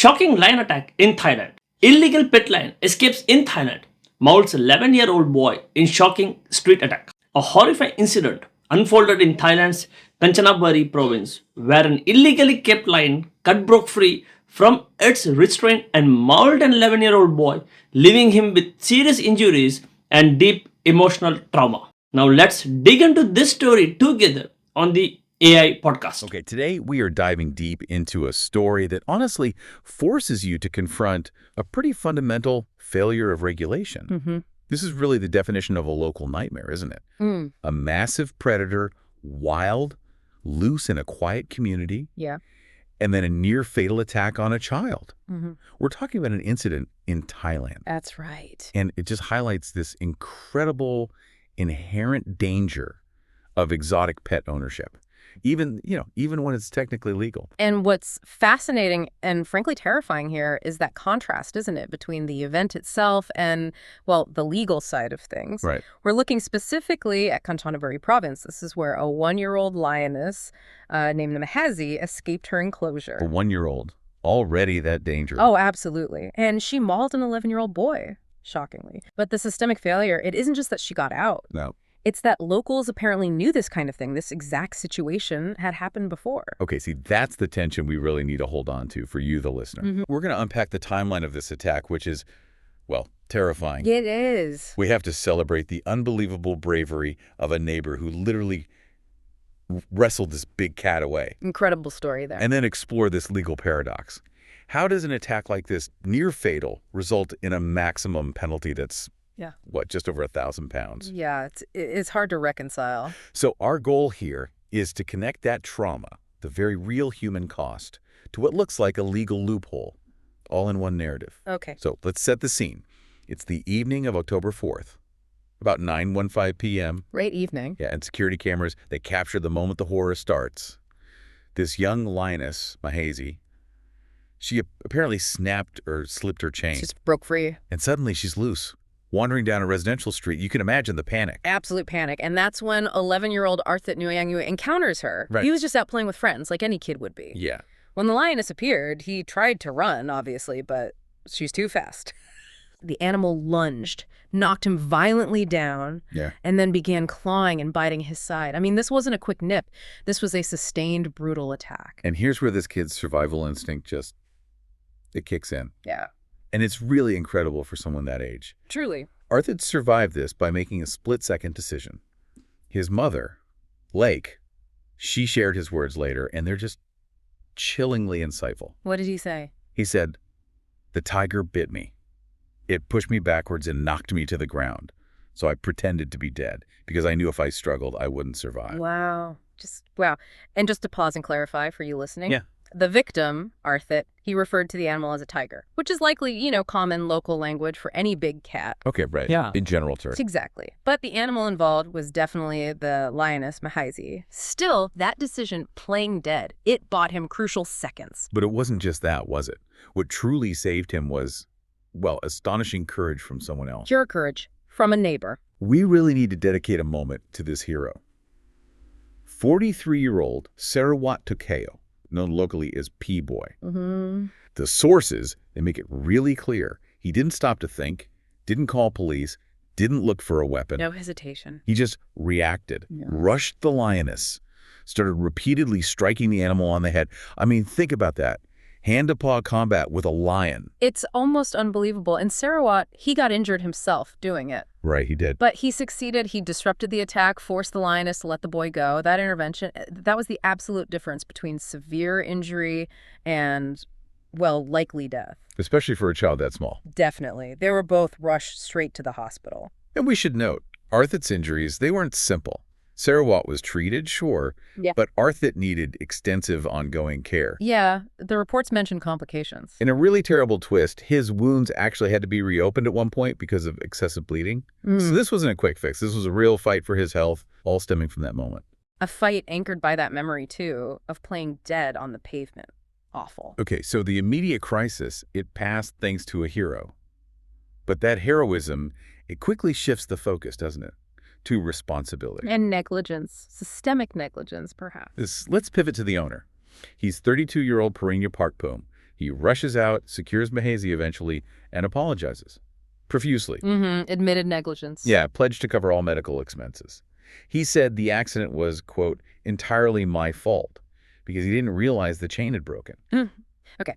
Shocking lion attack in Thailand. Illegal pet lion escapes in Thailand. Mauls 11-year-old boy in shocking street attack. A horrifying incident unfolded in Thailand's Kanchanaburi province, where an illegally kept lion broke free from its restraint and mauled an 11-year-old boy, leaving him with serious injuries and deep emotional trauma. Now let's dig into this story together on the AI podcast. Okay, today we are diving deep into a story that honestly forces you to confront a pretty fundamental failure of regulation. This is really the definition of a local nightmare, isn't it? A massive predator, wild, loose in a quiet community, and then a near-fatal attack on a child. We're talking about an incident in Thailand. That's right. And it just highlights this incredible, inherent danger of exotic pet ownership. Even when it's technically legal. And what's fascinating and frankly terrifying here is that contrast, isn't it, between the event itself and, well, the legal side of things. Right. We're looking specifically at Kanchanaburi province. This is where a 1-year-old lioness named Mahaesee escaped her enclosure. A 1-year-old, already that dangerous. Oh, absolutely. And she mauled an 11-year-old boy, shockingly. But the systemic failure, it isn't just that she got out. No. It's that locals apparently knew this kind of thing. This exact situation had happened before. Okay, see, that's the tension we really need to hold on to for you, the listener. We're going to unpack the timeline of this attack, which is, well, terrifying. It is. We have to celebrate the unbelievable bravery of a neighbor who literally wrestled this big cat away. Incredible story there. And then explore this legal paradox. How does an attack like this, near fatal, result in a maximum penalty that's just over 1,000 pounds? Yeah, it's hard to reconcile. So our goal here is to connect that trauma, the very real human cost, to what looks like a legal loophole, all in one narrative. Okay. So let's set the scene. It's the evening of October 4th, about 9:15 p.m. Great evening. Yeah, and security cameras, they capture the moment the horror starts. This young lioness, Mahaesee, she apparently snapped or slipped her chain. She just broke free. And suddenly she's loose. Wandering down a residential street, you can imagine the panic. Absolute panic. And that's when 11-year-old Arthit Nueangnui encounters her. Right. He was just out playing with friends, like any kid would be. Yeah. When the lioness appeared, he tried to run, obviously, but she's too fast. The animal lunged, knocked him violently down, and then began clawing and biting his side. I mean, this wasn't a quick nip. This was a sustained, brutal attack. And here's where this kid's survival instinct it kicks in. Yeah. And it's really incredible for someone that age. Truly. Arthit survived this by making a split-second decision. His mother, Lake, she shared his words later, and they're just chillingly insightful. What did he say? He said, "The tiger bit me. It pushed me backwards and knocked me to the ground. So I pretended to be dead because I knew if I struggled, I wouldn't survive." Wow. Wow. And just to pause and clarify for you listening. Yeah. The victim, Arthit, he referred to the animal as a tiger, which is likely, common local language for any big cat. Okay, right. Yeah. In general terms. Exactly. But the animal involved was definitely the lioness, Mahaesee. Still, that decision, playing dead, it bought him crucial seconds. But it wasn't just that, was it? What truly saved him was, well, astonishing courage from someone else. Pure courage from a neighbor. We really need to dedicate a moment to this hero. 43-year-old Sarawat Tukeo, known locally as P-Boy. The sources, they make it really clear. He didn't stop to think, didn't call police, didn't look for a weapon. No hesitation. He just reacted, rushed the lioness, started repeatedly striking the animal on the head. I mean, think about that. Hand-to-paw combat with a lion. It's almost unbelievable. And Sarawat, he got injured himself doing it. Right, he did. But he succeeded. He disrupted the attack, forced the lioness to let the boy go. That intervention, that was the absolute difference between severe injury and, well, likely death. Especially for a child that small. Definitely. They were both rushed straight to the hospital. And we should note, Arthit's injuries, they weren't simple. Sarawat was treated, sure, but Arthit needed extensive ongoing care. Yeah, the reports mention complications. In a really terrible twist, his wounds actually had to be reopened at one point because of excessive bleeding. So this wasn't a quick fix. This was a real fight for his health, all stemming from that moment. A fight anchored by that memory, too, of playing dead on the pavement. Awful. Okay, so the immediate crisis, it passed thanks to a hero. But that heroism, it quickly shifts the focus, doesn't it? To responsibility. And negligence. Systemic negligence, perhaps. Let's pivot to the owner. He's 32-year-old Parina Parkpoom. He rushes out, secures Mahaesee eventually, and apologizes. Profusely. Admitted negligence. Yeah, pledged to cover all medical expenses. He said the accident was, quote, entirely my fault because he didn't realize the chain had broken. Okay.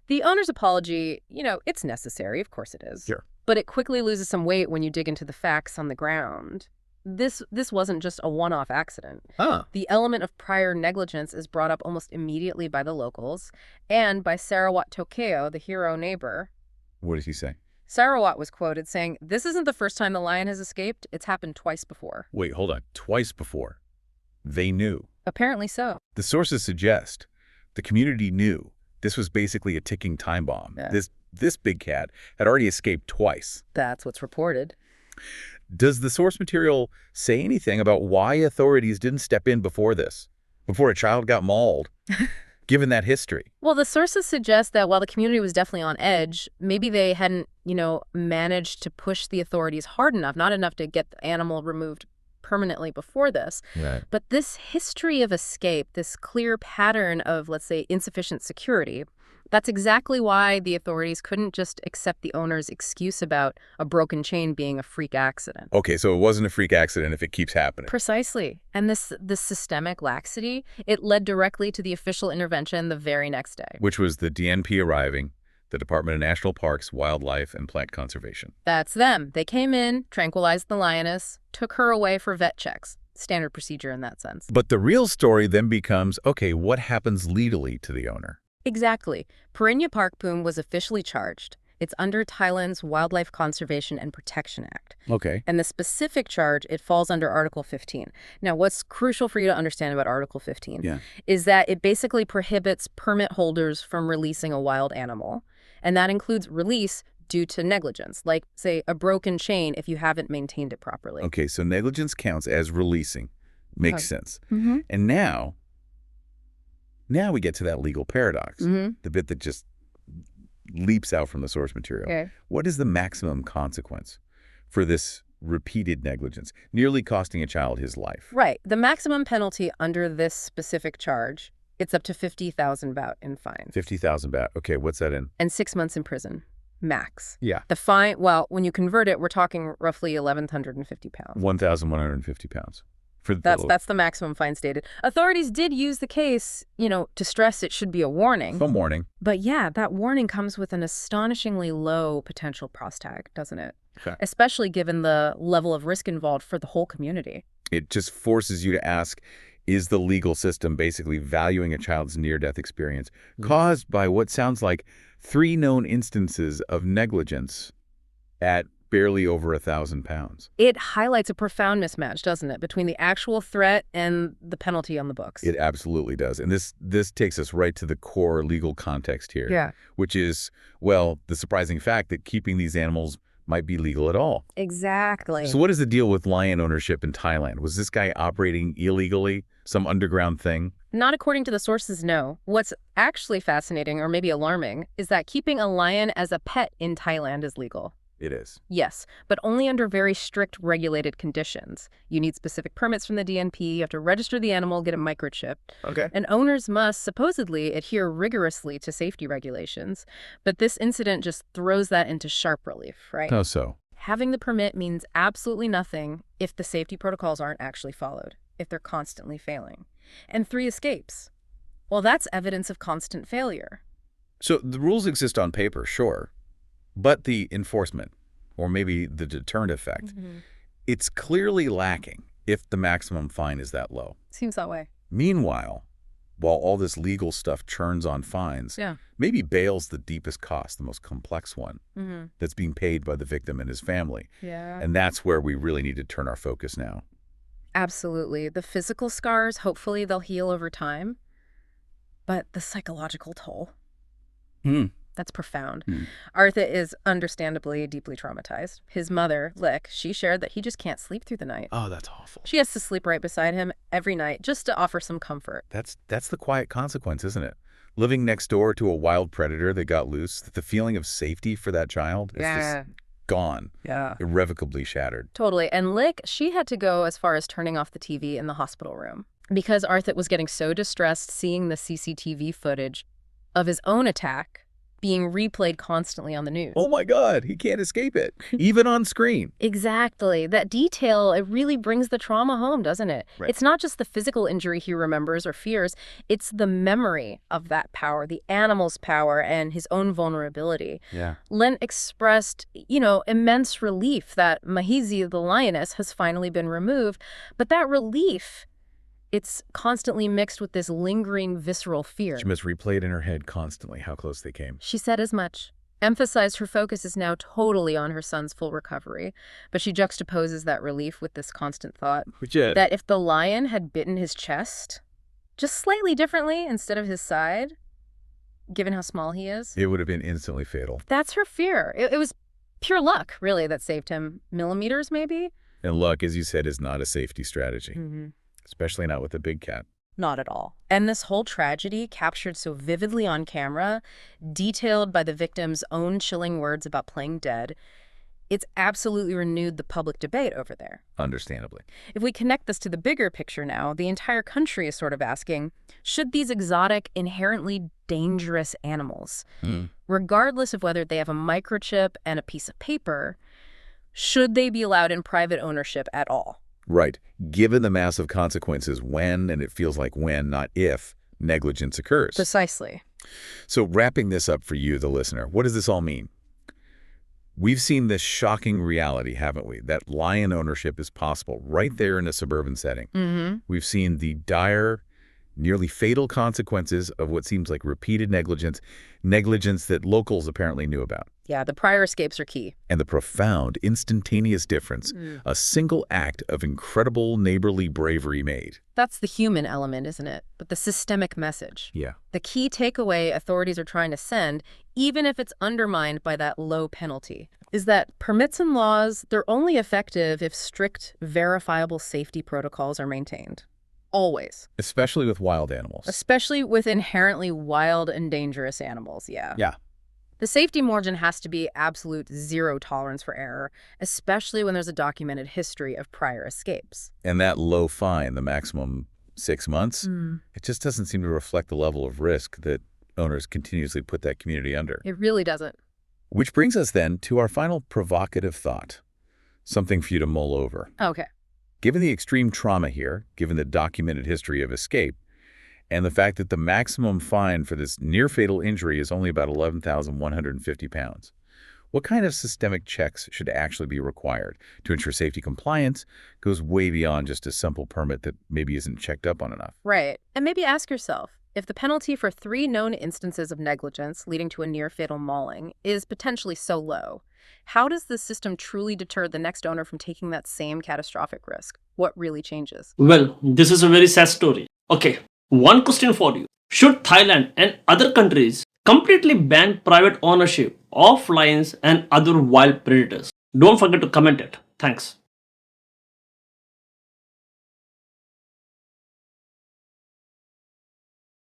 The owner's apology, it's necessary. Of course it is. Sure. But it quickly loses some weight when you dig into the facts on the ground. This wasn't just a one-off accident. The element of prior negligence is brought up almost immediately by the locals and by Sarawat Tokeo, the hero neighbor. What did he say? Sarawat was quoted saying, "This isn't the first time the lion has escaped. It's happened twice before." Wait, hold on. Twice before. They knew. Apparently so. The sources suggest the community knew this was basically a ticking time bomb. Yeah. This big cat had already escaped twice. That's what's reported. Does the source material say anything about why authorities didn't step in before this, before a child got mauled, given that history? Well, the sources suggest that while the community was definitely on edge, maybe they hadn't, managed to push the authorities hard enough, not enough to get the animal removed permanently before this. Right. But this history of escape, this clear pattern of, let's say, insufficient security, that's exactly why the authorities couldn't just accept the owner's excuse about a broken chain being a freak accident. Okay, so it wasn't a freak accident if it keeps happening. Precisely. And this systemic laxity, it led directly to the official intervention the very next day. Which was the DNP arriving, the Department of National Parks, Wildlife, and Plant Conservation. That's them. They came in, tranquilized the lioness, took her away for vet checks. Standard procedure in that sense. But the real story then becomes, okay, what happens legally to the owner? Exactly. Perinya Parkpoom was officially charged. It's under Thailand's Wildlife Conservation and Protection Act. Okay. And the specific charge, it falls under Article 15. Now, what's crucial for you to understand about Article 15 is that it basically prohibits permit holders from releasing a wild animal. And that includes release due to negligence, like, say, a broken chain if you haven't maintained it properly. Okay, so negligence counts as releasing. Makes sense. And now we get to that legal paradox, the bit that just leaps out from the source material. Okay. What is the maximum consequence for this repeated negligence, nearly costing a child his life? Right. The maximum penalty under this specific charge, it's up to 50,000 baht in fines. 50,000 baht. Okay, what's that in? And 6 months in prison, max. Yeah. The fine, well, when you convert it, we're talking roughly 1,150 pounds. 1,150 pounds. That's the maximum fine stated. Authorities did use the case, to stress it should be a warning. Some warning. But yeah, that warning comes with an astonishingly low potential price tag, doesn't it? Okay. Especially given the level of risk involved for the whole community. It just forces you to ask, is the legal system basically valuing a child's near-death experience caused by what sounds like 3 known instances of negligence at barely over 1,000 pounds? It highlights a profound mismatch, doesn't it, between the actual threat and the penalty on the books. It absolutely does. And this takes us right to the core legal context here, which is, well, the surprising fact that keeping these animals might be legal at all. Exactly. So what is the deal with lion ownership in Thailand? Was this guy operating illegally, some underground thing? Not according to the sources, no. What's actually fascinating, or maybe alarming, is that keeping a lion as a pet in Thailand is legal. It is. Yes, but only under very strict regulated conditions. You need specific permits from the DNP, you have to register the animal, get it microchipped. Okay. And owners must supposedly adhere rigorously to safety regulations. But this incident just throws that into sharp relief, right? How so? Having the permit means absolutely nothing if the safety protocols aren't actually followed, if they're constantly failing. And 3 escapes. Well, that's evidence of constant failure. So the rules exist on paper, sure. But the enforcement, or maybe the deterrent effect, it's clearly lacking if the maximum fine is that low. Seems that way. Meanwhile, while all this legal stuff churns on fines, maybe bail's the deepest cost, the most complex one, that's being paid by the victim and his family. Yeah. And that's where we really need to turn our focus now. Absolutely. The physical scars, hopefully they'll heal over time. But the psychological toll. That's profound. Arthit is understandably deeply traumatized. His mother, Lick, she shared that he just can't sleep through the night. Oh, that's awful. She has to sleep right beside him every night just to offer some comfort. That's the quiet consequence, isn't it? Living next door to a wild predator that got loose, the feeling of safety for that child is just gone. Yeah. Irrevocably shattered. Totally. And Lick, she had to go as far as turning off the TV in the hospital room because Arthit was getting so distressed seeing the CCTV footage. of his own attack being replayed constantly on the news. Oh my God, he can't escape it, even on screen. Exactly. That detail, it really brings the trauma home, doesn't it? Right. It's not just the physical injury he remembers or fears, it's the memory of that power, the animal's power, and his own vulnerability. Yeah. Len expressed, immense relief that Mahaesee, the lioness, has finally been removed, but that relief, it's constantly mixed with this lingering visceral fear. She must replay it in her head constantly how close they came. She said as much, emphasized her focus is now totally on her son's full recovery, but she juxtaposes that relief with this constant thought that if the lion had bitten his chest just slightly differently instead of his side, given how small he is, it would have been instantly fatal. That's her fear. It was pure luck, really, that saved him. Millimeters, maybe? And luck, as you said, is not a safety strategy. Mm-hmm. Especially not with a big cat. Not at all. And this whole tragedy, captured so vividly on camera, detailed by the victim's own chilling words about playing dead, it's absolutely renewed the public debate over there. Understandably. If we connect this to the bigger picture now, the entire country is sort of asking, should these exotic, inherently dangerous animals, regardless of whether they have a microchip and a piece of paper, should they be allowed in private ownership at all? Right. Given the massive consequences when, and it feels like when, not if, negligence occurs. Precisely. So wrapping this up for you, the listener, what does this all mean? We've seen this shocking reality, haven't we? That lion ownership is possible right there in a suburban setting. Mm-hmm. We've seen the dire, nearly fatal consequences of what seems like repeated negligence that locals apparently knew about. Yeah, the prior escapes are key. And the profound, instantaneous difference a single act of incredible neighborly bravery made. That's the human element, isn't it? But the systemic message. Yeah. The key takeaway authorities are trying to send, even if it's undermined by that low penalty, is that permits and laws, they're only effective if strict, verifiable safety protocols are maintained. Always. Especially with wild animals. Especially with inherently wild and dangerous animals, yeah. Yeah. The safety margin has to be absolute zero tolerance for error, especially when there's a documented history of prior escapes. And that low fine, the maximum 6 months, it just doesn't seem to reflect the level of risk that owners continuously put that community under. It really doesn't. Which brings us then to our final provocative thought, something for you to mull over. Okay. Given the extreme trauma here, given the documented history of escape, and the fact that the maximum fine for this near-fatal injury is only about 11,150 pounds, what kind of systemic checks should actually be required to ensure safety compliance goes way beyond just a simple permit that maybe isn't checked up on enough? Right. And maybe ask yourself, if the penalty for 3 known instances of negligence leading to a near-fatal mauling is potentially so low, how does the system truly deter the next owner from taking that same catastrophic risk? What really changes? Well, this is a very sad story. Okay, one question for you. Should Thailand and other countries completely ban private ownership of lions and other wild predators? Don't forget to comment it. Thanks.